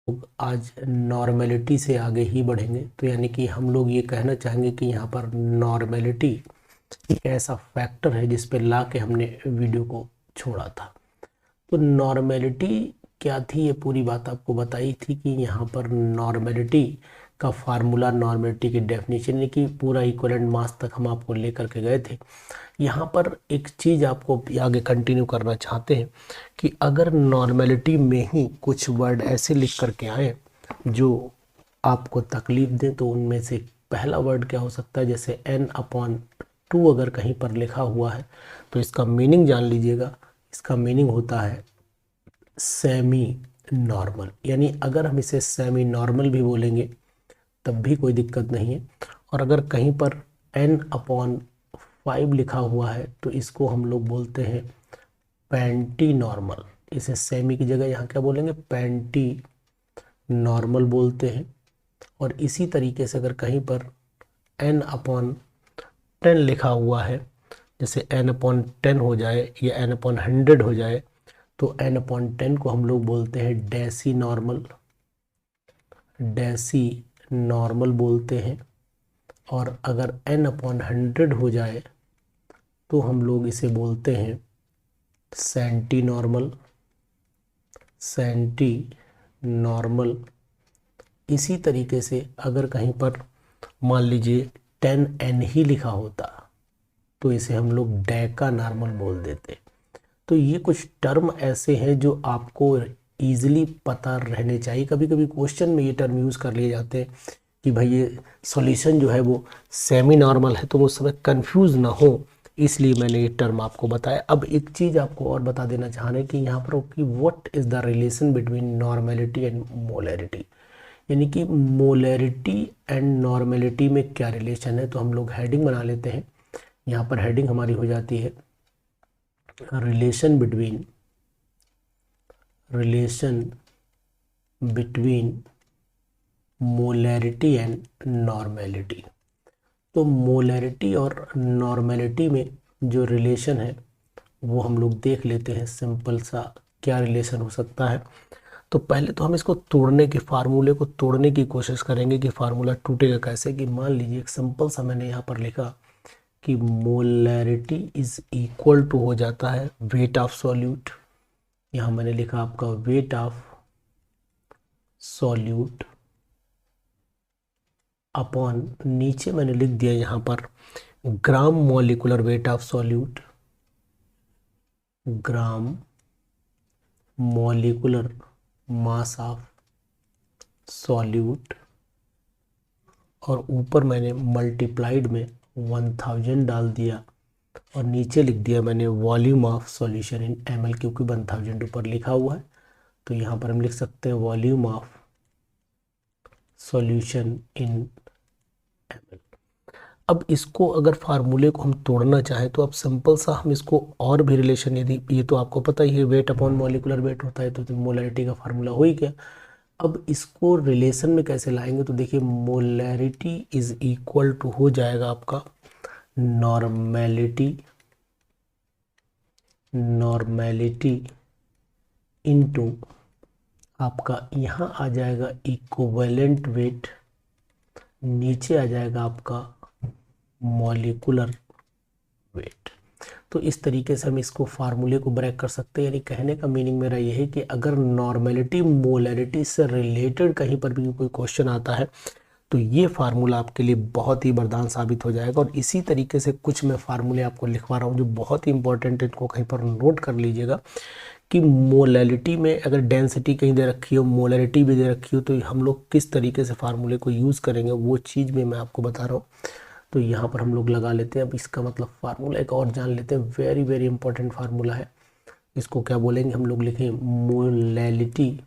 लोग आज नॉर्मेलिटी से आगे ही बढ़ेंगे। तो यानी कि हम लोग ये कहना चाहेंगे कि यहाँ पर नॉर्मेलिटी एक ऐसा फैक्टर है जिस पे ला के हमने वीडियो को छोड़ा था। तो नॉर्मेलिटी क्या थी, ये पूरी बात आपको बताई थी कि यहाँ पर नॉर्मेलिटी का फार्मूला, नॉर्मेलिटी की डेफिनेशन की पूरा इक्विवेलेंट मास तक हम आपको लेकर के गए थे। यहाँ पर एक चीज़ आपको आगे कंटिन्यू करना चाहते हैं कि अगर नॉर्मेलिटी में ही कुछ वर्ड ऐसे लिख करके आए जो आपको तकलीफ दें, तो उनमें से पहला वर्ड क्या हो सकता है। जैसे n/2 अगर कहीं पर लिखा हुआ है तो इसका मीनिंग जान लीजिएगा। इसका मीनिंग होता है सेमी नॉर्मल, यानी अगर हम इसे सेमी नॉर्मल भी बोलेंगे तब भी कोई दिक्कत नहीं है। और अगर कहीं पर n/5 लिखा हुआ है तो इसको हम लोग बोलते हैं पैंटी नॉर्मल। इसे सेमी की जगह यहाँ क्या बोलेंगे, पैंटी नॉर्मल बोलते हैं। और इसी तरीके से अगर कहीं पर n/10 लिखा हुआ है, जैसे n/10 हो जाए या n/100 हो जाए, तो n/10 को हम लोग बोलते हैं डेसी नॉर्मल, डेसी नॉर्मल बोलते हैं। और अगर n/100 हो जाए तो हम लोग इसे बोलते हैं सेंटी नॉर्मल, सेंटी नॉर्मल। इसी तरीके से अगर कहीं पर मान लीजिए 10n ही लिखा होता तो इसे हम लोग डेका नॉर्मल बोल देते। तो ये कुछ टर्म ऐसे हैं जो आपको ईजिली पता रहने चाहिए। कभी कभी क्वेश्चन में ये टर्म यूज़ कर लिए जाते हैं कि भाई ये सॉल्यूशन जो है वो सेमी नॉर्मल है, तो वो उस समय कंफ्यूज ना हो, इसलिए मैंने ये टर्म आपको बताया। अब एक चीज़ आपको और बता देना चाह रहे हैं कि यहाँ पर कि what is the relation between normality and molarity, यानी कि मोलैरिटी एंड नॉर्मेलिटी में क्या रिलेशन है। तो हम लोग हेडिंग बना लेते हैं। यहाँ पर हेडिंग हमारी हो जाती है relation between molarity and normality. तो मोलैरिटी और नॉर्मेलिटी में जो रिलेशन है वो हम लोग देख लेते हैं। सिंपल सा क्या रिलेशन हो सकता है। तो पहले तो हम इसको तोड़ने के, फार्मूले को तोड़ने की कोशिश करेंगे कि फार्मूला टूटेगा कैसे। कि मान लीजिए एक सिंपल सा मैंने यहाँ पर लिखा कि मोलैरिटी इज इक्वल टू हो जाता है वेट ऑफ सॉल्यूट। यहाँ मैंने लिखा आपका वेट ऑफ सॉल्यूट अपॉन, नीचे मैंने लिख दिया यहाँ पर gram molecular weight of solute, gram molecular mass of solute. और ऊपर मैंने मल्टीप्लाइड में 1000 डाल दिया और नीचे लिख दिया मैंने volume of solution in ml, क्योंकि 1000 ऊपर लिखा हुआ है। तो यहाँ पर हम लिख सकते हैं volume of solution in ml। अब इसको अगर फार्मूले को हम तोड़ना चाहें तो अब सिंपल सा हम इसको और भी रिलेशन, यदि ये तो आपको पता ही है वेट अपॉन मॉलिक्यूलर वेट होता है, तो मोलैरिटी का फार्मूला हो ही गया। अब इसको रिलेशन में कैसे लाएंगे, तो देखिए मोलैरिटी इज इक्वल टू हो जाएगा आपका नॉर्मेलिटी, नॉर्मेलिटी इनटू आपका यहाँ आ जाएगा इक्विवेलेंट वेट, नीचे आ जाएगा आपका मॉलिक्यूलर वेट। तो इस तरीके से हम इसको फार्मूले को ब्रेक कर सकते हैं। यानी कहने का मीनिंग मेरा ये है कि अगर नॉर्मेलिटी मोलैरिटी से रिलेटेड कहीं पर भी कोई क्वेश्चन आता है तो ये फार्मूला आपके लिए बहुत ही वरदान साबित हो जाएगा। और इसी तरीके से कुछ मैं फार्मूले आपको लिखवा रहा हूँ जो बहुत ही इंपॉर्टेंट है, इनको कहीं पर नोट कर लीजिएगा कि मोलैलिटी में अगर डेंसिटी कहीं दे रखी हो, मोलैरिटी भी दे रखी हो, तो हम लोग किस तरीके से फार्मूले को यूज़ करेंगे वो चीज़ में मैं आपको बता रहा हूँ। तो यहाँ पर हम लोग लगा लेते हैं। अब इसका मतलब फार्मूला एक और जान लेते हैं, वेरी वेरी इंपॉर्टेंट फार्मूला है। इसको क्या बोलेंगे, हम लोग लिखें molality,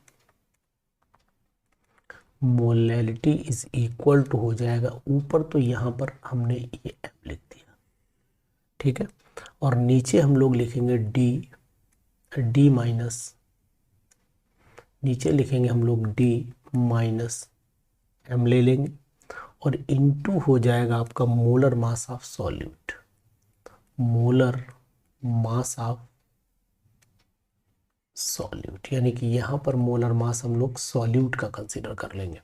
molality is equal to हो जाएगा ऊपर, तो यहाँ पर हमने ये एम लिख दिया, ठीक है। और नीचे हम लोग लिखेंगे डी माइनस, नीचे लिखेंगे हम लोग डी माइनस एम ले लेंगे। और इनटू हो जाएगा आपका molar mass of solute, molar mass of solute, यानी कि यहाँ पर मोलर मास हम लोग सॉल्यूट का कंसीडर कर लेंगे।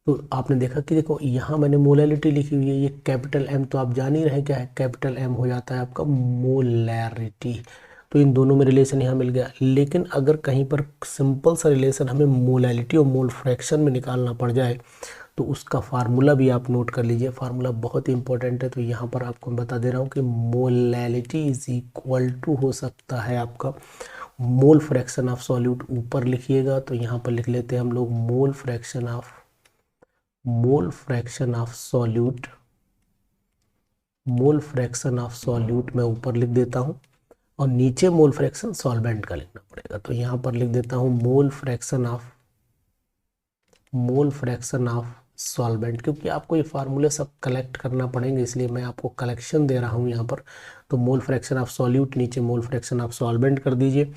तो आपने देखा कि देखो यहाँ मैंने मोलैरिटी लिखी हुई है, ये कैपिटल एम तो आप जान ही रहे क्या है, कैपिटल एम हो जाता है आपका मोलैरिटी। तो इन दोनों में रिलेशन यहाँ मिल गया। लेकिन अगर कहीं पर सिंपल सा रिलेशन हमें मोलैलिटी और मोल फ्रैक्शन में निकालना पड़ जाए तो उसका फार्मूला भी आप नोट कर लीजिए, फार्मूला बहुत ही इंपॉर्टेंट है। तो यहाँ पर आपको मैं बता दे रहा हूँ कि मोलैलिटी इज इक्वल टू हो सकता है आपका मोल फ्रैक्शन ऑफ सॉल्यूट, ऊपर लिखिएगा तो यहाँ पर लिख लेते हैं हम लोग mole fraction of solute, mole fraction of solute मैं ऊपर लिख देता हूँ और नीचे मोल फ्रैक्शन सॉल्वेंट का लिखना पड़ेगा। तो यहाँ पर लिख देता हूँ मोल फ्रैक्शन ऑफ सॉल्वेंट, क्योंकि आपको ये फार्मूले सब कलेक्ट करना पड़ेंगे इसलिए मैं आपको कलेक्शन दे रहा हूँ यहाँ पर। तो मोल फ्रैक्शन ऑफ सॉल्यूट नीचे मोल फ्रैक्शन ऑफ सॉल्वेंट कर दीजिए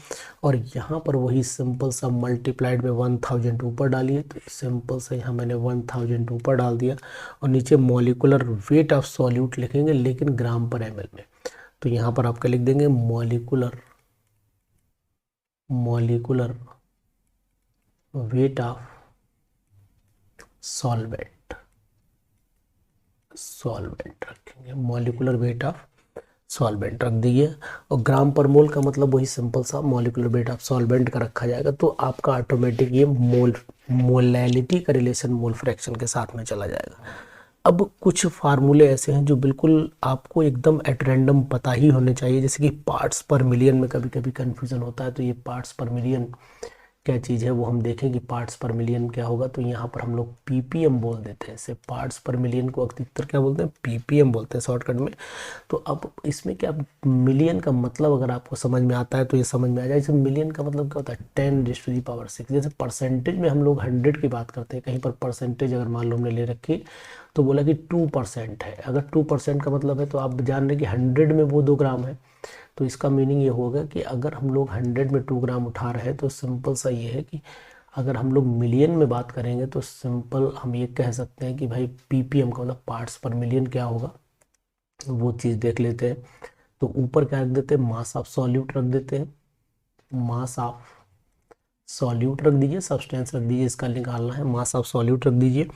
और यहाँ पर वही सिंपल सा मल्टीप्लाइड में 1000 ऊपर डालिए। तो सिंपल सा यहाँ मैंने 1000 ऊपर डाल दिया और नीचे मॉलिकुलर वेट ऑफ सॉल्यूट लिखेंगे लेकिन ग्राम पर ml में। तो यहाँ पर आपका लिख देंगे मॉलिकुलर वेट ऑफ सॉल्वेंट रखेंगे, मॉलिकुलर वेट ऑफ सॉल्वेंट रख दीजिए और ग्राम पर मोल का मतलब वही सिंपल सा मॉलिकुलर वेट ऑफ सॉल्वेंट का रखा जाएगा। तो आपका ऑटोमेटिक ये मोलैलिटी का रिलेशन मोल फ्रैक्शन के साथ में चला जाएगा। अब कुछ फार्मूले ऐसे हैं जो बिल्कुल आपको एकदम एट रैंडम पता ही होने चाहिए, जैसे कि पार्ट्स पर मिलियन में कभी कभी कन्फ्यूज़न होता है। तो ये पार्ट्स पर मिलियन क्या चीज़ है वो हम देखें कि पार्ट्स पर मिलियन क्या होगा। तो यहाँ पर हम लोग पीपीएम बोल देते हैं, इसे पार्ट्स पर मिलियन को अधिकतर क्या बोलते हैं, पीपीएम बोलते हैं शॉर्टकट में। तो अब इसमें क्या मिलियन का मतलब अगर आपको समझ में आता है तो ये समझ में आ जाए। जैसे मिलियन का मतलब क्या होता है 10⁻⁶। जैसे परसेंटेज में हम लोग 100 की बात करते हैं, कहीं पर परसेंटेज अगर मान लो हमने ले रखी तो बोला कि 2% है। अगर 2% का मतलब है तो आप जान रहे कि 100 में वो 2 ग्राम है। तो इसका मीनिंग ये होगा कि अगर हम लोग 100 में 2 ग्राम उठा रहे हैं तो सिंपल सा ये है कि अगर हम लोग मिलियन में बात करेंगे तो सिंपल हम ये कह सकते हैं कि भाई पीपीएम का मतलब पार्ट्स पर मिलियन क्या होगा वो चीज़ देख लेते हैं। तो ऊपर क्या रख देते हैं, मास ऑफ सॉल्यूट रख देते हैं, मास ऑफ सॉल्यूट रख दीजिए, सब्सटेंस रख दीजिए, इसका निकालना है मास ऑफ सॉल्यूट रख दीजिए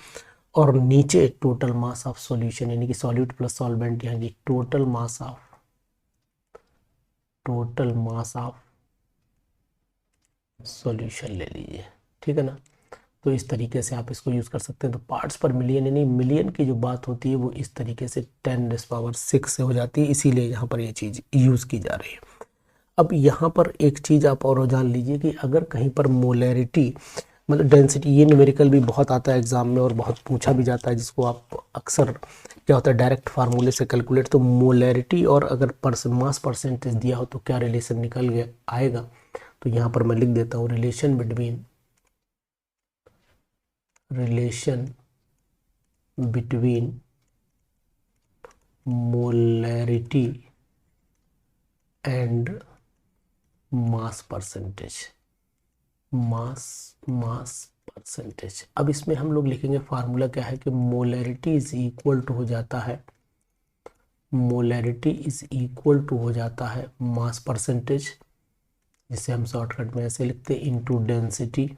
और नीचे टोटल मास ऑफ सॉल्यूशन यानी कि सॉल्यूट प्लस सॉल्वेंट यानी कि टोटल मास ऑफ सॉल्यूशन ले लीजिए, ठीक है ना। तो इस तरीके से आप इसको यूज़ कर सकते हैं। तो पार्ट्स पर मिलियन यानी मिलियन की जो बात होती है वो इस तरीके से 10⁻⁶ से हो जाती है, इसीलिए यहाँ पर ये चीज़ यूज़ की जा रही है। अब यहाँ पर एक चीज़ आप और जान लीजिए कि अगर कहीं पर मोलैरिटी मतलब डेंसिटी, ये न्यूमेरिकल भी बहुत आता है एग्जाम में और बहुत पूछा भी जाता है, जिसको आप अक्सर क्या होता है डायरेक्ट फार्मूले से कैलकुलेट। तो मोलैरिटी और अगर मास परसेंटेज दिया हो तो क्या रिलेशन निकल गया आएगा। तो यहाँ पर मैं लिख देता हूँ relation between molarity and mass percentage, mass percentage. अब इसमें हम लोग लिखेंगे फार्मूला क्या है कि मोलैरिटी इज इक्वल टू हो जाता है, मोलैरिटी इज इक्वल टू हो जाता है मास परसेंटेज, जिसे हम शॉर्टकट में ऐसे लिखते हैं इनटू डेंसिटी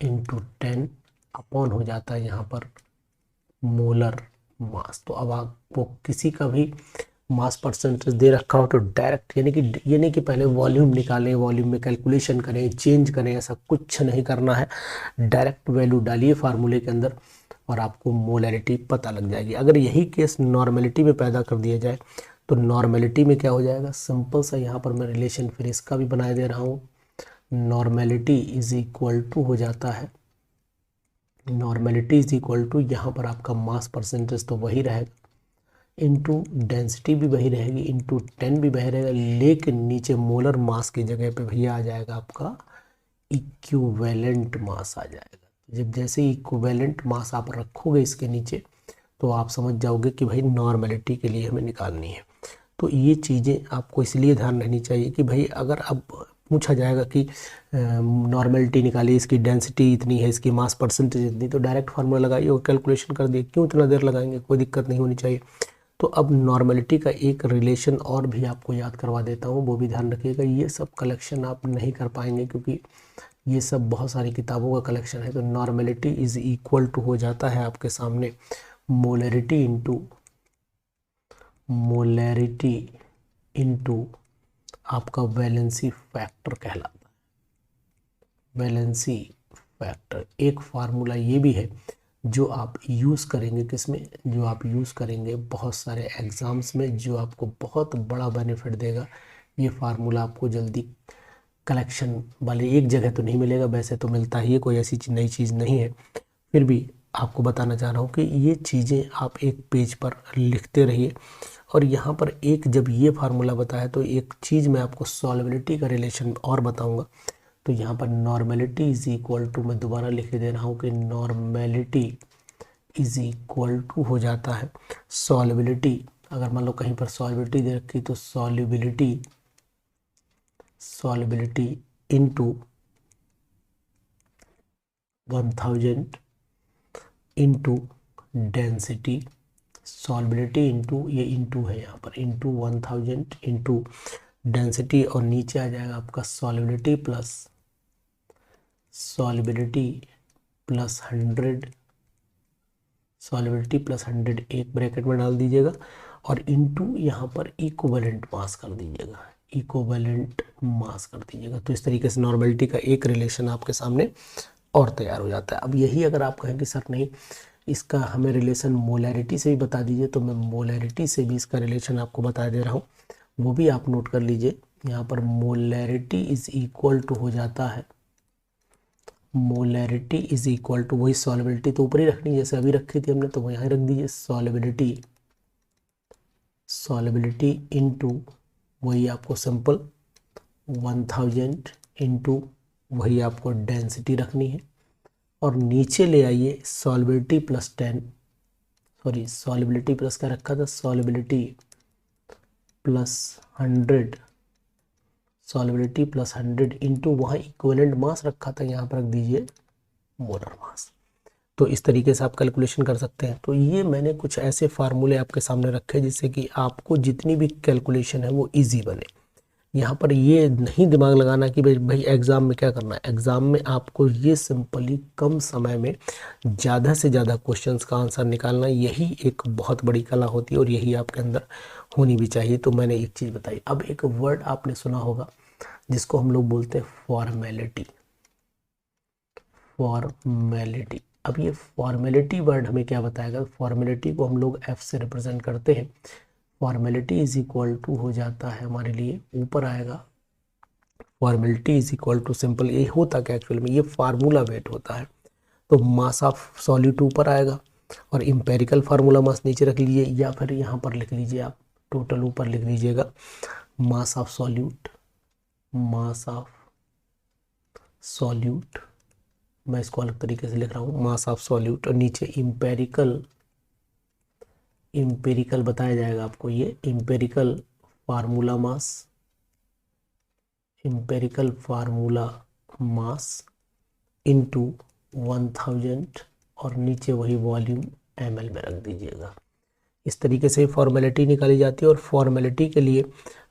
इनटू 10 अपॉन हो जाता है यहाँ पर मोलर मास। तो अब आपको किसी का भी मास परसेंटेज दे रखा हो तो डायरेक्ट यानी कि ये नहीं कि पहले वॉल्यूम निकालें, वॉल्यूम में कैलकुलेशन करें, चेंज करें, ऐसा कुछ नहीं करना है। डायरेक्ट वैल्यू डालिए फार्मूले के अंदर और आपको मोलैरिटी पता लग जाएगी। अगर यही केस नॉर्मेलिटी में पैदा कर दिया जाए तो नॉर्मेलिटी में क्या हो जाएगा, सिंपल सा यहाँ पर मैं रिलेशन फिर इसका भी बना दे रहा हूँ। नॉर्मेलिटी इज इक्वल टू हो जाता है, नॉर्मेलिटी इज इक्वल टू यहाँ पर आपका मास परसेंटेज तो वही रहेगा, इनटू डेंसिटी भी वही रहेगी, इनटू 10 भी वही रहेगा, लेकिन नीचे मोलर मास की जगह पे भैया आ जाएगा आपका इक्विवेलेंट मास आ जाएगा। जब जैसे इक्विवेलेंट मास आप रखोगे इसके नीचे तो आप समझ जाओगे कि भाई नॉर्मेलिटी के लिए हमें निकालनी है। तो ये चीज़ें आपको इसलिए ध्यान रहनी चाहिए कि भाई अगर अब पूछा जाएगा कि नॉर्मेलिटी निकालिए, इसकी डेंसिटी इतनी है, इसकी मास परसेंटेज इतनी, तो डायरेक्ट फार्मूला लगाइए और कैलकुलेशन कर दिए। क्यों इतना देर लगाएंगे, कोई दिक्कत नहीं होनी चाहिए। तो अब नॉर्मेलिटी का एक रिलेशन और भी आपको याद करवा देता हूँ, वो भी ध्यान रखिएगा। ये सब कलेक्शन आप नहीं कर पाएंगे क्योंकि ये सब बहुत सारी किताबों का कलेक्शन है। तो नॉर्मेलिटी इज इक्वल टू हो जाता है आपके सामने मोलैरिटी इंटू आपका वैलेंसी फैक्टर कहलाता है। वैलेंसी फैक्टर एक फार्मूला ये भी है जो आप यूज़ करेंगे किसमें, जो आप यूज़ करेंगे बहुत सारे एग्ज़ाम्स में, जो आपको बहुत बड़ा बेनिफिट देगा। ये फार्मूला आपको जल्दी कलेक्शन वाले एक जगह तो नहीं मिलेगा, वैसे तो मिलता ही है, कोई ऐसी नई चीज़ नहीं है, फिर भी आपको बताना चाह रहा हूँ कि ये चीज़ें आप एक पेज पर लिखते रहिए। और यहाँ पर एक जब ये फार्मूला बताया तो एक चीज़ मैं आपको सॉल्वेबिलिटी का रिलेशन और बताऊँगा। तो यहाँ पर नॉर्मेलिटी इज इक्वल टू, मैं दोबारा लिख दे रहा हूँ कि नॉर्मेलिटी इज इक्वल टू हो जाता है सॉल्वेबिलिटी। अगर मान लो कहीं पर सॉल्वेबिलिटी दे रखी तो सॉल्वेबिलिटी इंटू 1000 इंटू डेंसिटी, सॉल्वेबिलिटी इंटू, ये इंटू है यहाँ पर, इंटू 1000 इंटू डेंसिटी, और नीचे आ जाएगा आपका सॉल्वेबिलिटी प्लस 100 एक ब्रैकेट में डाल दीजिएगा, और इंटू यहाँ पर इक्विवेलेंट मास कर दीजिएगा। तो इस तरीके से नॉर्मेलिटी का एक रिलेशन आपके सामने और तैयार हो जाता है। अब यही अगर आप कहें कि सर नहीं इसका हमें रिलेशन मोलैरिटी से भी बता दीजिए, तो मैं मोलैरिटी से भी इसका रिलेशन आपको बता दे रहा हूँ, वो भी आप नोट कर लीजिए। यहाँ पर मोलैरिटी इज इक्वल टू हो जाता है, मोलैरिटी इज इक्वल टू वही सॉल्वेबिलिटी तो ऊपर ही रखनी जैसे अभी रखी थी हमने, तो वो यहाँ रख दीजिए सॉल्वेबिलिटी इंटू वही आपको सिंपल 1000 इंटू वही आपको डेंसिटी रखनी है, और नीचे ले आइए सॉल्वेबिलिटी प्लस 10, सॉरी सॉल्वेबिलिटी प्लस क्या रखा था, सॉल्वेबिलिटी प्लस 100, सॉल्वेबिलिटी प्लस 100 इंटू वहाँ इक्विवेलेंट मास रखा था, यहाँ पर रख दीजिए मोलर मास। तो इस तरीके से आप कैलकुलेशन कर सकते हैं। तो ये मैंने कुछ ऐसे फार्मूले आपके सामने रखे जिससे कि आपको जितनी भी कैलकुलेशन है वो इजी बने। यहाँ पर ये नहीं दिमाग लगाना कि भाई एग्ज़ाम में क्या करना है। एग्ज़ाम में आपको ये सिंपली कम समय में ज़्यादा से ज़्यादा क्वेश्चंस का आंसर निकालना, यही एक बहुत बड़ी कला होती है और यही आपके अंदर होनी भी चाहिए। तो मैंने एक चीज़ बताई। अब एक वर्ड आपने सुना होगा जिसको हम लोग बोलते हैं फॉर्मेलिटी। अब ये फॉर्मेलिटी वर्ड हमें क्या बताएगा, फॉर्मेलिटी को हम लोग एफ से रिप्रेजेंट करते हैं। फॉर्मेलिटी इज इक्वल टू हो जाता है हमारे लिए, ऊपर आएगा formality is equal to, simple ये होता क्या एक्चुअल में, ये फार्मूला वेट होता है। तो मास ऑफ सॉल्यूट ऊपर आएगा और इम्पेरिकल फार्मूला मास नीचे रख लीजिए, या फिर यहाँ पर लिख लीजिए आप टोटल ऊपर लिख लीजिएगा मास ऑफ सॉल्यूट, मैं इसको अलग तरीके से लिख रहा हूँ मास ऑफ सॉल्यूट, और नीचे इम्पेरिकल बताया जाएगा आपको, ये इम्पेरिकल फार्मूला मास इनटू 1000 और नीचे वही वॉल्यूम ml में रख दीजिएगा। इस तरीके से फॉर्मेलिटी निकाली जाती है। और फॉर्मेलिटी के लिए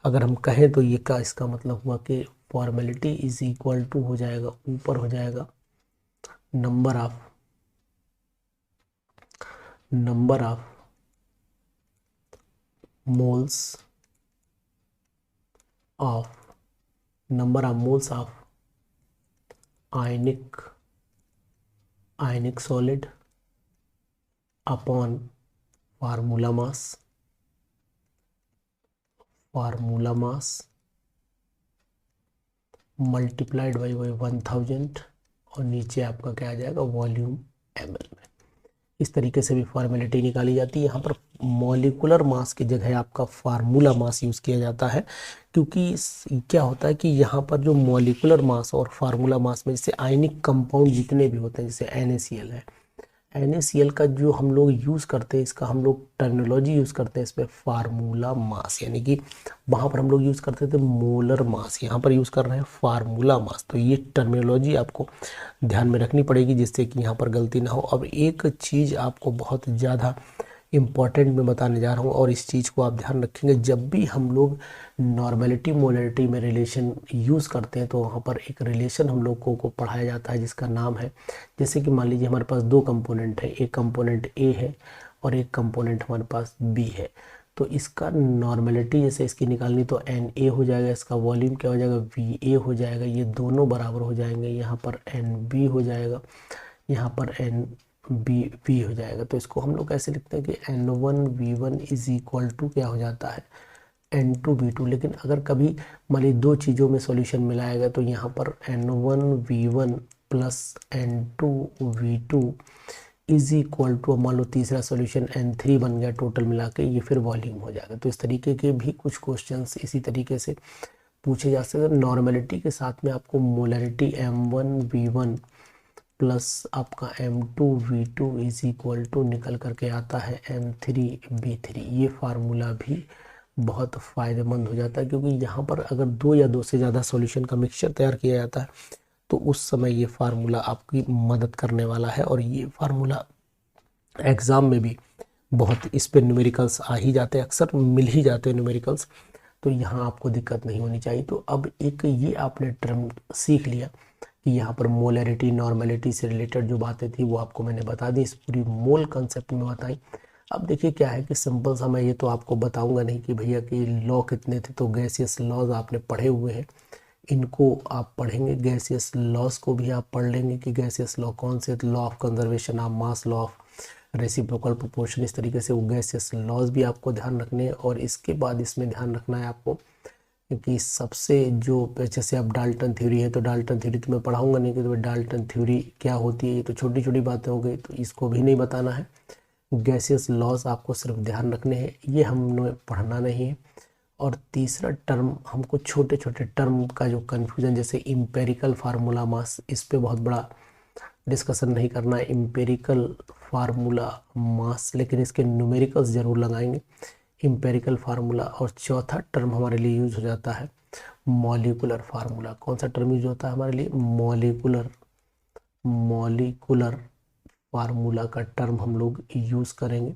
अगर हम कहें तो ये का इसका मतलब हुआ कि फॉर्मेलिटी इज इक्वल टू हो जाएगा, ऊपर हो जाएगा number of moles of ionic solid upon formula mass multiplied by 1000 और नीचे आपका क्या आ जाएगा वॉल्यूम ml में। इस तरीके से भी फॉर्मेलिटी निकाली जाती है। यहाँ पर मॉलिकुलर मास की जगह आपका फार्मूला मास यूज़ किया जाता है, क्योंकि क्या होता है कि यहाँ पर जो मॉलिकुलर मास और फार्मूला मास में जैसे आयनिक कंपाउंड जितने भी होते हैं, जैसे NaCl है, NaCl का जो हम लोग यूज़ करते हैं, इसका हम लोग टर्मिनोलॉजी यूज़ करते हैं इसमें फार्मूला मास, यानी कि वहाँ पर हम लोग यूज़ करते थे मोलर मास, यहाँ पर यूज़ कर रहे हैं फार्मूला मास। तो ये टर्मिनोलॉजी आपको ध्यान में रखनी पड़ेगी जिससे कि यहाँ पर गलती ना हो। अब एक चीज़ आपको बहुत ज़्यादा इम्पॉर्टेंट मैं बताने जा रहा हूँ। और इस चीज़ को आप ध्यान रखेंगे, जब भी हम लोग नॉर्मेलिटी मोलरिटी में रिलेशन यूज़ करते हैं तो वहाँ पर एक रिलेशन हम लोगों को पढ़ाया जाता है जिसका नाम है, जैसे कि मान लीजिए हमारे पास दो कंपोनेंट है, एक कंपोनेंट ए है और एक कंपोनेंट हमारे पास बी है। तो इसका नॉर्मेलिटी जैसे इसकी निकालनी तो एन ए हो जाएगा, इसका वॉल्यूम क्या हो जाएगा, वी ए हो जाएगा, ये दोनों बराबर हो जाएंगे, यहाँ पर एन बी हो जाएगा, यहाँ पर एन बी वी हो जाएगा। तो इसको हम लोग ऐसे लिखते हैं कि N one V one is equal to क्या हो जाता है, एन टू वी टू। लेकिन अगर कभी मान ली दो चीज़ों में सॉल्यूशन मिलाएगा तो यहाँ पर N one V one plus N two V two is equal to, मान लो तीसरा सॉल्यूशन n3 बन गया, टोटल मिला के ये फिर वॉल्यूम हो जाएगा। तो इस तरीके के भी कुछ क्वेश्चंस इसी तरीके से पूछे जा सकते हैं। नॉर्मेलिटी के साथ में आपको मोलरिटी m1 v1 प्लस आपका m2 v2 is equal to निकल करके आता है m3 v3। ये फार्मूला भी बहुत फ़ायदेमंद हो जाता है, क्योंकि यहाँ पर अगर दो या दो से ज़्यादा सॉल्यूशन का मिक्सचर तैयार किया जाता है तो उस समय ये फार्मूला आपकी मदद करने वाला है। और ये फार्मूला एग्ज़ाम में भी बहुत, इस पे न्यूमेरिकल्स आ ही जाते हैं, अक्सर मिल ही जाते हैं न्यूमेरिकल्स, तो यहाँ आपको दिक्कत नहीं होनी चाहिए। तो अब एक ये आपने टर्म सीख लिया कि यहाँ पर मोलरिटी नॉर्मेलिटी से रिलेटेड जो बातें थी वो आपको मैंने बता दी, इस पूरी मोल कंसेप्ट में बताई। अब देखिए क्या है कि सिंपल सा, मैं ये तो आपको बताऊंगा नहीं कि भैया कि लॉ कितने थे, तो गैसियस लॉज आपने पढ़े हुए हैं, इनको आप पढ़ेंगे। गैसियस लॉज को भी आप पढ़ लेंगे कि गैसियस लॉ कौन से, law of conservation of mass, law of reciprocal proportion, इस तरीके से वो गैसियस लॉज भी आपको ध्यान रखने हैं। और इसके बाद इसमें ध्यान रखना है आपको क्योंकि सबसे जो, जैसे अब डाल्टन थ्योरी है तो डाल्टन थ्योरी तो मैं पढ़ाऊंगा नहीं कि तो डाल्टन थ्योरी क्या होती है, ये तो छोटी छोटी बातें हो गई, तो इसको भी नहीं बताना है। गैसियस लॉज आपको सिर्फ ध्यान रखने हैं, ये हमें पढ़ना नहीं है। और तीसरा टर्म, हमको छोटे छोटे टर्म का जो कन्फ्यूजन, जैसे इम्पेरिकल फार्मूला मास, इस पे बहुत बड़ा डिस्कशन नहीं करना है, इम्पेरिकल फार्मूला मास, लेकिन इसके न्यूमेरिकल्स जरूर लगाएंगे, इम्पेरिकल फार्मूला। और चौथा टर्म हमारे लिए यूज हो जाता है मॉलिकुलर फार्मूला। कौन सा टर्म यूज होता है हमारे लिए, मॉलिकुलर फार्मूला का टर्म हम लोग यूज करेंगे।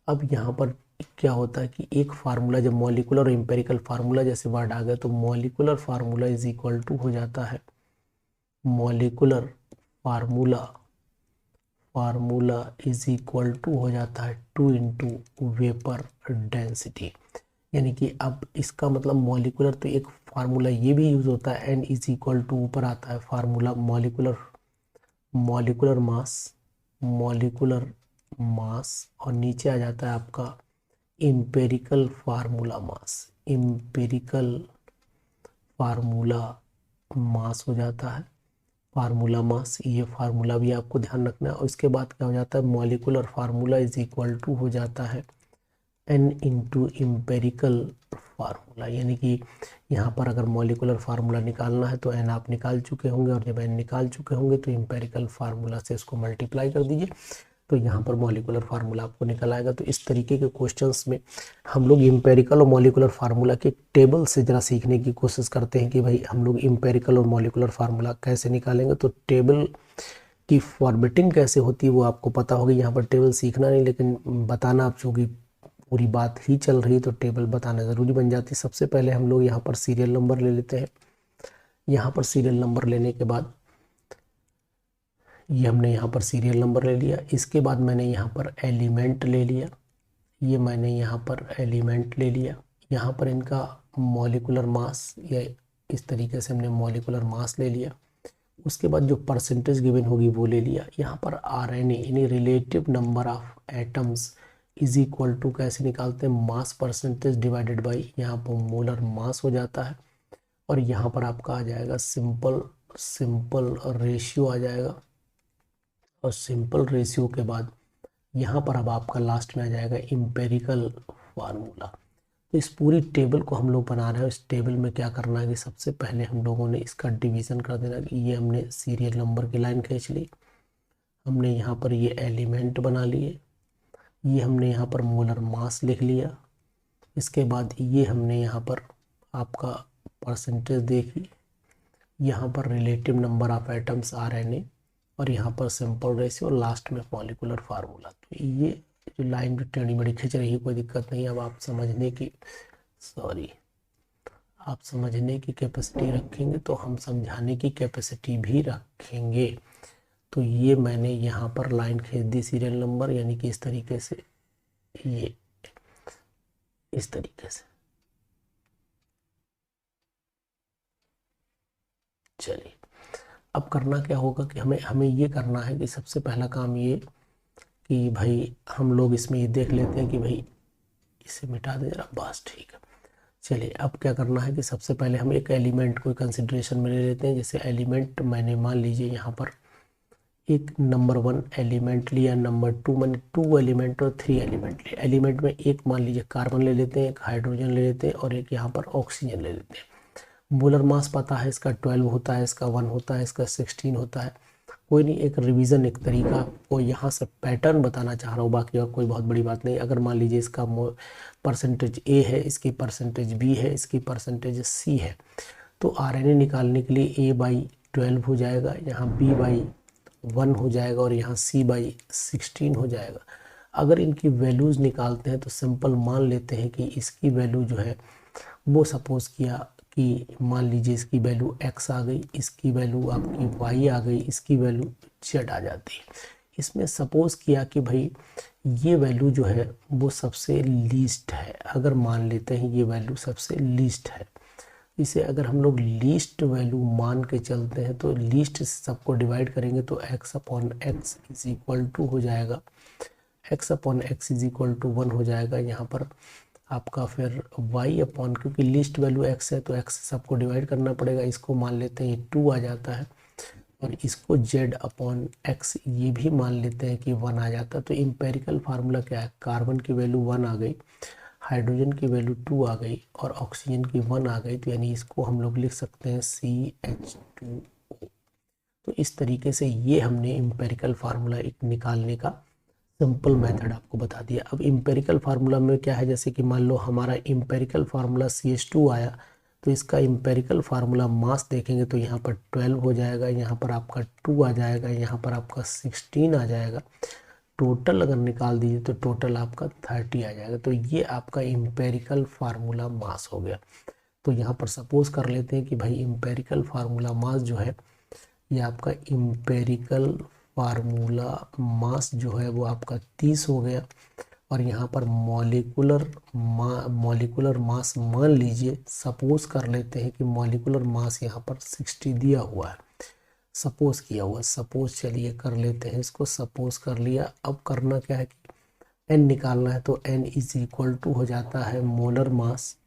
अब यहाँ पर क्या होता है कि एक फार्मूला, जब मॉलिकुलर और एम्पेरिकल फार्मूला जैसे वर्ड आ गया तो molecular formula is equal to हो जाता है, molecular formula is equal to हो जाता है 2 इंटू वेपर डेंसिटी। यानी कि अब इसका मतलब मॉलिकुलर, तो एक फार्मूला ये भी यूज होता है, एन इज इक्वल टू, ऊपर आता है फार्मूला मॉलिकुलर मास और नीचे आ जाता है आपका इम्पेरिकल फार्मूला मास हो जाता है, फार्मूला मास। ये फार्मूला भी आपको ध्यान रखना है। और इसके बाद क्या हो जाता है, molecular formula is equal to हो जाता है एन इंटू इम्पेरिकल फार्मूला। यानी कि यहाँ पर अगर मॉलिकुलर फार्मूला निकालना है तो एन आप निकाल चुके होंगे, और जब एन निकाल चुके होंगे तो इम्पेरिकल फार्मूला से इसको मल्टीप्लाई कर दीजिए, तो यहाँ पर मॉलिकुलर फार्मूला आपको निकल आएगा। तो इस तरीके के क्वेश्चंस में हम लोग इम्पेरिकल और मॉलिकुलर फार्मूला के टेबल से ज़रा सीखने की कोशिश करते हैं कि भाई हम लोग इम्पेरिकल और मॉलिकुलर फार्मूला कैसे निकालेंगे। तो टेबल की फॉर्मेटिंग कैसे होती है वो आपको पता होगी, यहाँ पर टेबल सीखना नहीं लेकिन बताना, आप चूँकि पूरी बात ही चल रही है तो टेबल बताना ज़रूरी बन जाती है। सबसे पहले हम लोग यहाँ पर सीरियल नंबर ले लेते हैं। यहाँ पर सीरियल नंबर लेने के बाद ये हमने यहाँ पर सीरियल नंबर ले लिया, इसके बाद मैंने यहाँ पर एलिमेंट ले लिया, ये मैंने यहाँ पर एलिमेंट ले लिया, यहाँ पर इनका मॉलिकुलर मास, या इस तरीके से हमने मॉलिकुलर मास ले लिया। उसके बाद जो परसेंटेज गिवन होगी वो ले लिया। यहाँ पर आरएनए यानी relative number of atoms is equal to कैसे निकालते हैं, मास परसेंटेज डिवाइडेड बाई यहाँ पर मोलर मास हो जाता है। और यहाँ पर आपका आ जाएगा सिंपल रेशियो आ जाएगा, और सिंपल रेशियो के बाद यहाँ पर अब आपका लास्ट में आ जाएगा इम्पेरिकल फार्मूला। तो इस पूरी टेबल को हम लोग बना रहे हैं। इस टेबल में क्या करना है कि सबसे पहले हम लोगों ने इसका डिवीज़न कर देना कि ये हमने सीरियल नंबर की लाइन खींच ली, हमने यहाँ पर ये एलिमेंट बना लिए, ये हमने यहाँ पर मोलर मास लिख लिया, इसके बाद ये हमने यहाँ पर आपका परसेंटेज देखी, यहाँ पर relative number of atoms RNA, और यहाँ पर सिंपल रेशियो, और लास्ट में मॉलिकुलर फार्मूला। तो ये जो लाइन भी टेढ़ी बड़ी खिंच रही है, कोई दिक्कत नहीं। अब आप समझने की आप समझने की कैपेसिटी रखेंगे तो हम समझाने की कैपेसिटी भी रखेंगे। तो ये मैंने यहाँ पर लाइन खींच दी सीरियल नंबर, यानी कि इस तरीके से, ये इस तरीके से। चलिए अब करना क्या होगा कि हमें हमें ये करना है कि सबसे पहला काम ये कि भाई हम लोग इसमें ये देख लेते हैं कि भाई इसे मिटा दें जरा, बस ठीक है। चलिए अब क्या करना है कि सबसे पहले हम एक एलिमेंट को कंसिडरेशन में ले लेते हैं। जैसे एलिमेंट मैंने मान लीजिए यहाँ पर एक नंबर 1 एलिमेंट लिया, नंबर 2 मैंने 2 एलिमेंट और 3 एलिमेंट लिया। एलिमेंट में एक मान लीजिए कार्बन ले लेते हैं, एक हाइड्रोजन ले लेते हैं और एक यहाँ पर ऑक्सीजन ले लेते हैं। मोलर मास पता है, इसका 12 होता है, इसका 1 होता है, इसका 16 होता है। कोई नहीं, एक रिवीजन, एक तरीका आपको यहाँ से पैटर्न बताना चाह रहा हूँ, बाकी और कोई बहुत बड़ी बात नहीं। अगर मान लीजिए इसका परसेंटेज ए है, इसकी परसेंटेज बी है, इसकी परसेंटेज सी है, तो आरएनए निकालने के लिए A/12 हो जाएगा, यहाँ B/1 हो जाएगा और यहाँ C/16 हो जाएगा। अगर इनकी वैल्यूज़ निकालते हैं तो सिंपल मान लेते हैं कि इसकी वैल्यू जो है वो सपोज़ किया कि मान लीजिए इसकी वैल्यू x आ गई, इसकी वैल्यू आपकी y आ गई, इसकी वैल्यू z आ जाती है। इसमें सपोज़ किया कि भाई ये वैल्यू जो है वो सबसे लीस्ट है। अगर मान लेते हैं ये वैल्यू सबसे लीस्ट है, इसे अगर हम लोग लीस्ट वैल्यू मान के चलते हैं तो लीस्ट सबको डिवाइड करेंगे तो x/x इज इक्वल टू हो जाएगा, x/x इज इक्वल टू 1 हो जाएगा। यहाँ पर आपका फिर क्योंकि लिस्ट वैल्यू x है तो x सबको डिवाइड करना पड़ेगा, इसको मान लेते हैं ये 2 आ जाता है और इसको z/x ये भी मान लेते हैं कि 1 आ जाता है। तो इम्पेरिकल फार्मूला क्या है, कार्बन की वैल्यू 1 आ गई, हाइड्रोजन की वैल्यू 2 आ गई और ऑक्सीजन की 1 आ गई। तो यानी इसको हम लोग लिख सकते हैं CH2O। तो इस तरीके से ये हमने इम्पेरिकल फार्मूला एक निकालने का सिंपल मेथड आपको बता दिया। अब इम्पेरिकल फार्मूला में क्या है, जैसे कि मान लो हमारा इम्पेरिकल फार्मूला CH2 आया, तो इसका इम्पेरिकल फार्मूला मास देखेंगे तो यहाँ पर 12 हो जाएगा, यहाँ पर आपका 2 आ जाएगा, यहाँ पर आपका 16 आ जाएगा। टोटल अगर निकाल दीजिए तो टोटल आपका 30 आ जाएगा। तो ये आपका इम्पेरिकल फार्मूला मास हो गया। तो यहाँ पर सपोज कर लेते हैं कि भाई इम्पेरिकल फार्मूला मास जो है, ये आपका इम्पेरिकल फार्मूला मास जो है वो आपका 30 हो गया। और यहाँ पर मॉलिकुलर मास मान लीजिए, सपोज कर लेते हैं कि मॉलिकुलर मास यहाँ पर 60 दिया हुआ है, सपोज किया हुआ, सपोज चलिए कर लेते हैं इसको, सपोज कर लिया। अब करना क्या है कि n निकालना है, तो n इज इक्वल टू हो जाता है molar mass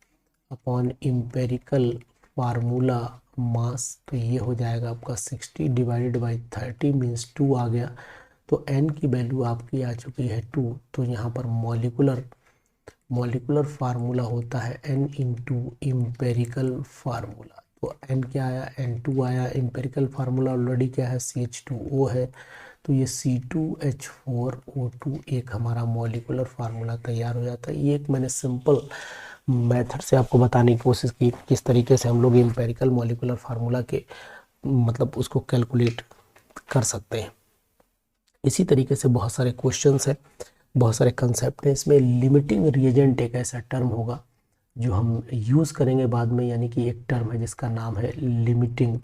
upon empirical formula mass. तो ये हो जाएगा आपका 60 डिवाइडेड बाई 30 मीन्स 2 आ गया। तो n की वैल्यू आपकी आ चुकी है 2। तो यहाँ पर मॉलिकुलर फार्मूला होता है n इंटू इम्पेरिकल फार्मूला। तो n क्या आया, n2 आया। इम्पेरिकल फार्मूला ऑलरेडी क्या है, CH2O है, तो ये C2H4O2 एक हमारा मॉलिकुलर फार्मूला तैयार हो जाता है। ये एक मैंने सिंपल मेथड से आपको बताने की कोशिश की किस तरीके से हम लोग इम्पेरिकल मॉलिकुलर फार्मूला के मतलब उसको कैलकुलेट कर सकते हैं। इसी तरीके से बहुत सारे क्वेश्चंस हैं, बहुत सारे कंसेप्ट हैं। इसमें लिमिटिंग रिएजेंट एक ऐसा टर्म होगा जो हम यूज़ करेंगे बाद में, यानी कि एक टर्म है जिसका नाम है लिमिटिंग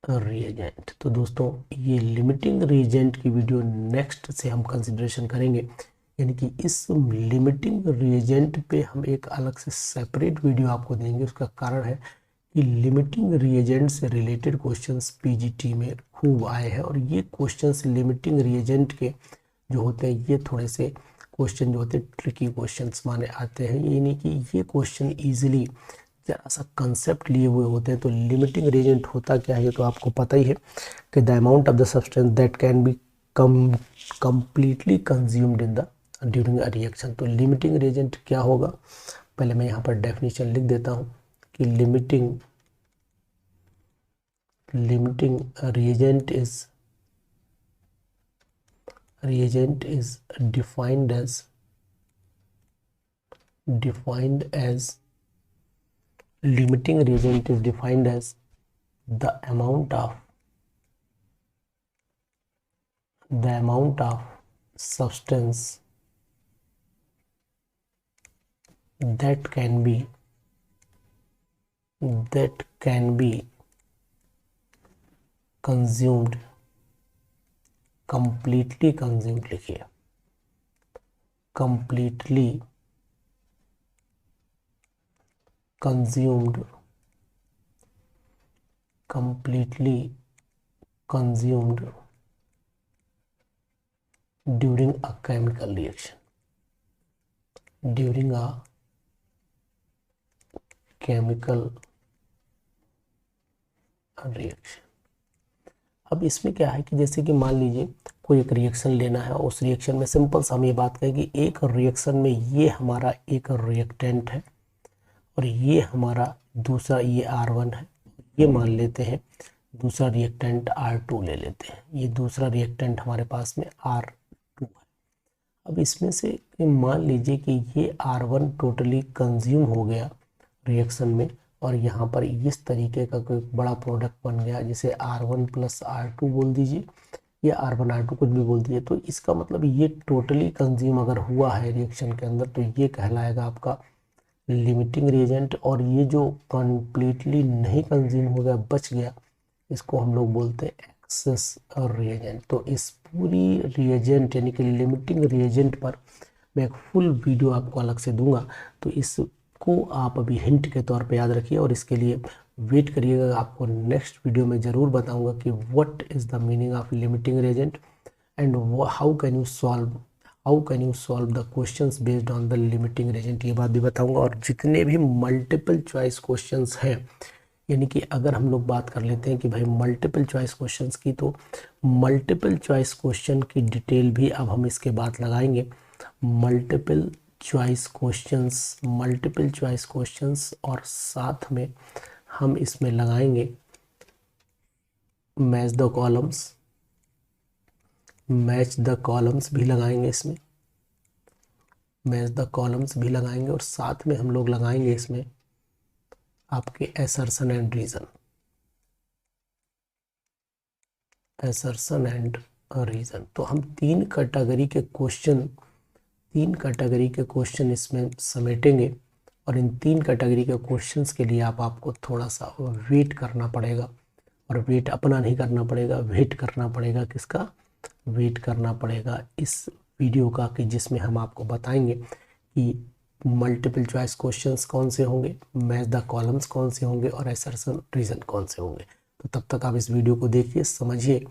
रिएजेंट। तो दोस्तों ये लिमिटिंग रिएजेंट की वीडियो नेक्स्ट से हम कंसिडरेशन करेंगे, यानी कि इस लिमिटिंग रिएजेंट पे हम एक अलग से सेपरेट वीडियो आपको देंगे। उसका कारण है कि लिमिटिंग रिएजेंट से रिलेटेड क्वेश्चंस पीजीटी में खूब आए हैं और ये क्वेश्चंस लिमिटिंग रिएजेंट के जो होते हैं ये थोड़े से क्वेश्चन जो होते हैं ट्रिकी क्वेश्चंस माने आते हैं, यानी कि ये क्वेश्चन इजीली जरा सा कंसेप्ट लिए हुए होते हैं। तो लिमिटिंग रिएजेंट होता क्या है ये तो आपको पता ही है कि the amount of the substance that can be completely consumed in the during a reaction. तो लिमिटिंग रिएजेंट क्या होगा, पहले मैं यहाँ पर डेफिनेशन लिख देता हूँ कि limiting reagent is defined as limiting reagent is defined as the amount of the amount of substance that can be consumed, completely consumed लिखिए, completely consumed during a chemical reaction, during a chemical reaction। अब इसमें क्या है कि जैसे कि मान लीजिए कोई एक रिएक्शन लेना है, उस रिएक्शन में सिंपल सा हम ये बात करें कि एक रिएक्शन में ये हमारा एक रिएक्टेंट है और ये हमारा दूसरा ये R1 है, ये मान लेते हैं दूसरा रिएक्टेंट R2 ले लेते हैं, ये दूसरा रिएक्टेंट हमारे पास में R2 है। अब इसमें से मान लीजिए कि ये R1 टोटली कंज्यूम हो गया रिएक्शन में और यहाँ पर इस तरीके का कोई बड़ा प्रोडक्ट बन गया जिसे R1 प्लस R2 बोल दीजिए या R1 R2 कुछ भी बोल दीजिए। तो इसका मतलब ये टोटली कंज्यूम अगर हुआ है रिएक्शन के अंदर तो ये कहलाएगा आपका लिमिटिंग रिएजेंट, और ये जो कम्प्लीटली नहीं कंज्यूम हो गया बच गया इसको हम लोग बोलते हैं एक्सेस रिएजेंट। तो इस पूरी रिएजेंट यानी कि लिमिटिंग रिएजेंट पर मैं एक फुल वीडियो आपको अलग से दूंगा, तो इसको आप अभी हिंट के तौर पे याद रखिए और इसके लिए वेट करिएगा। आपको नेक्स्ट वीडियो में ज़रूर बताऊंगा कि what is the meaning of limiting reagent and how can you solve the questions based on the limiting reagent, ये बात भी बताऊंगा। और जितने भी मल्टीपल चॉइस क्वेश्चंस हैं, यानी कि अगर हम लोग बात कर लेते हैं कि भाई मल्टीपल चॉइस क्वेश्चंस की, तो मल्टीपल चॉइस क्वेश्चन की डिटेल भी अब हम इसके बाद लगाएंगे। मल्टीपल चॉइस क्वेश्चंस और साथ में हम इसमें लगाएंगे मैच द कॉलम्स भी लगाएंगे, इसमें मैच द कॉलम्स भी लगाएंगे और साथ में हम लोग लगाएंगे इसमें आपके असर्शन एंड रीजन। तो हम तीन कैटेगरी के क्वेश्चन इसमें समेटेंगे और इन तीन कैटेगरी के क्वेश्चंस के लिए आपको थोड़ा सा वेट करना पड़ेगा, और वेट अपना नहीं करना पड़ेगा, वेट करना पड़ेगा किसका, वेट करना पड़ेगा इस वीडियो का, कि जिसमें हम आपको बताएंगे कि मल्टीपल चॉइस क्वेश्चंस कौन से होंगे, मैच द कॉलम्स कौन से होंगे और असर्शन रीजन कौन से होंगे। तो तब तक आप इस वीडियो को देखिए, समझिए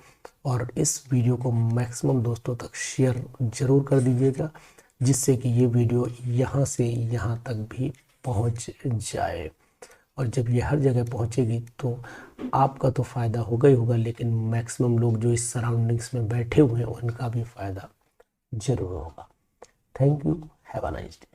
और इस वीडियो को मैक्सिमम दोस्तों तक शेयर ज़रूर कर दीजिएगा, जिससे कि ये वीडियो यहाँ से यहाँ तक भी पहुँच जाए। और जब ये हर जगह पहुँचेगी तो आपका तो फ़ायदा होगा ही होगा, लेकिन मैक्सिमम लोग जो इस सराउंडिंग्स में बैठे हुए हैं उनका भी फ़ायदा ज़रूर होगा। Thank you, have a nice day.